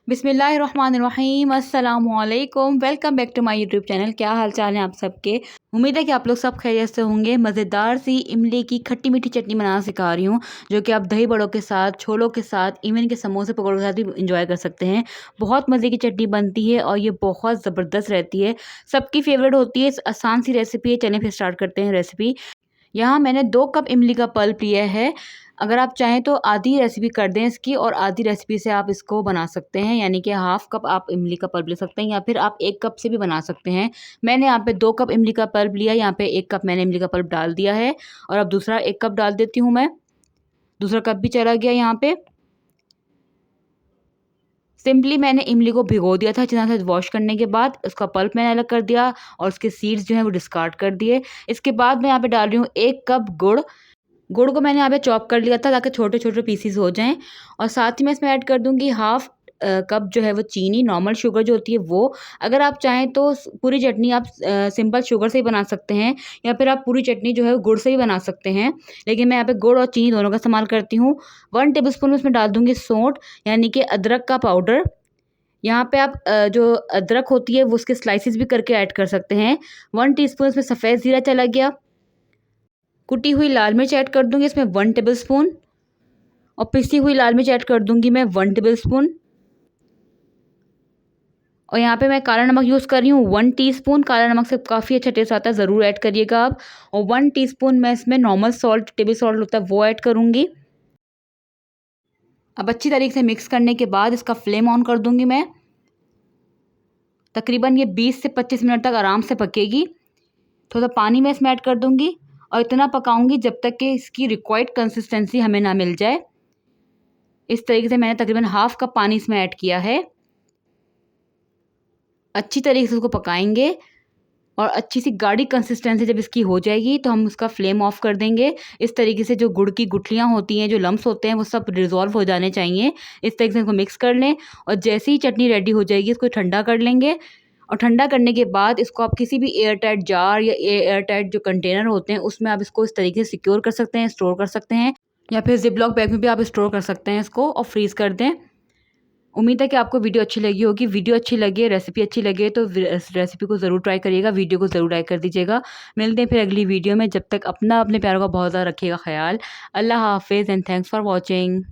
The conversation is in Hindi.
बिस्मिल्लाहिर्रहमानिर्रहीम अस्सलामुअलैकुम। Welcome back to my YouTube channel. क्या हाल चाल है आप सबके। उम्मीद है कि आप लोग सब खैरियत से होंगे। मज़ेदार सी इमली की खट्टी मीठी चटनी बनाना सिखा रही हूँ, जो कि आप दही बड़ों के साथ, छोलों के साथ, इवन के समोसे पकौड़ों के साथ भी इंजॉय कर सकते हैं। बहुत मज़े की चटनी बनती है और ये बहुत ज़बरदस्त रहती है, सबकी फेवरेट होती है। आसान सी रेसिपी है। चलें फिर स्टार्ट करते हैं रेसिपी। यहाँ मैंने 2 कप इमली का पल्प लिया है। अगर आप चाहें तो आधी रेसिपी कर दें इसकी, और आधी रेसिपी से आप इसको बना सकते हैं, यानी कि हाफ़ कप आप इमली का पल्प ले सकते हैं, या फिर आप 1 कप से भी बना सकते हैं। मैंने यहाँ पे 2 कप इमली का पल्प लिया, यहाँ पे 1 कप मैंने इमली का पल्प डाल दिया है, और अब दूसरा 1 कप डाल देती हूँ मैं। दूसरा कप भी चला गया यहाँ पे। सिंपली मैंने इमली को भिगो दिया था अच्छी तरह से वॉश करने के बाद। उसका पल्प मैंने अलग कर दिया और उसके सीड्स जो हैं वो डिस्कार्ड कर दिए। इसके बाद मैं यहाँ पे डाल रही हूँ 1 कप गुड़। गुड़ को मैंने यहाँ पे चॉप कर लिया था ताकि छोटे-छोटे पीसेस हो जाएँ, और साथ ही मैं इसमें ऐड कर दूँगी हाफ़ कप जो है वो चीनी, नॉर्मल शुगर जो होती है वो। अगर आप चाहें तो पूरी चटनी आप सिंपल शुगर से ही बना सकते हैं, या फिर आप पूरी चटनी जो है वो गुड़ से ही बना सकते हैं। लेकिन मैं यहाँ पे गुड़ और चीनी दोनों का इस्तेमाल करती हूँ। 1 टेबलस्पून इसमें डाल दूँगी सौंठ, यानी कि अदरक का पाउडर। यहाँ पे आप जो अदरक होती है वो उसके स्लाइसेस भी करके ऐड कर सकते हैं। 1 टीस्पून इसमें सफ़ेद ज़ीरा चला गया। कुटी हुई लाल मिर्च ऐड कर दूँगी इसमें 1 टेबलस्पून, और पिसी हुई लाल मिर्च ऐड कर दूँगी मैं 1 टेबलस्पून। और यहाँ पे मैं काला नमक यूज़ कर रही हूँ 1 टीस्पून। काला नमक से काफ़ी अच्छा टेस्ट आता है, ज़रूर ऐड करिएगा आप। और 1 टीस्पून मैं इसमें नॉर्मल सॉल्ट, टेबल सॉल्ट होता है वो ऐड करूँगी। अब अच्छी तरीके से मिक्स करने के बाद इसका फ्लेम ऑन कर दूँगी मैं। तकरीबन ये 20 से 25 मिनट तक आराम से पकेगी। थोड़ा पानी मैं इसमें ऐड कर दूँगी, और इतना पकाऊँगी जब तक कि इसकी रिक्वायर्ड कंसिस्टेंसी हमें ना मिल जाए। इस तरीके से मैंने तकरीबन हाफ़ कप पानी इसमें ऐड किया है। अच्छी तरीके से उसको पकाएँगे, और अच्छी सी गाढ़ी कंसिस्टेंसी जब इसकी हो जाएगी तो हम उसका फ्लेम ऑफ कर देंगे। इस तरीके से जो गुड़ की गुठलियाँ होती हैं, जो लम्प्स होते हैं, वो सब डिज़ॉल्व हो जाने चाहिए। इस तरीके से इसको मिक्स कर लें, और जैसे ही चटनी रेडी हो जाएगी इसको ठंडा कर लेंगे। और ठंडा करने के बाद इसको आप किसी भी एयर टाइट जार या एयर टाइट जो कंटेनर होते हैं उसमें आप इसको इस तरीके से सिक्योर कर सकते हैं, स्टोर कर सकते हैं, या फिर ज़िप-लॉक बैग में भी आप स्टोर कर सकते हैं इसको, और फ्रीज़ कर दें। उम्मीद है कि आपको वीडियो अच्छी लगी होगी। वीडियो अच्छी लगी, रेसिपी अच्छी लगे तो इस रेसिपी को ज़रूर ट्राई करिएगा, वीडियो को ज़रूर लाइक कर दीजिएगा। मिलते हैं फिर अगली वीडियो में। जब तक अपने प्यारों का बहुत ज़्यादा रखिएगा ख़याल। अल्लाह हाफ़िज़ एंड थैंक्स फॉर वॉचिंग।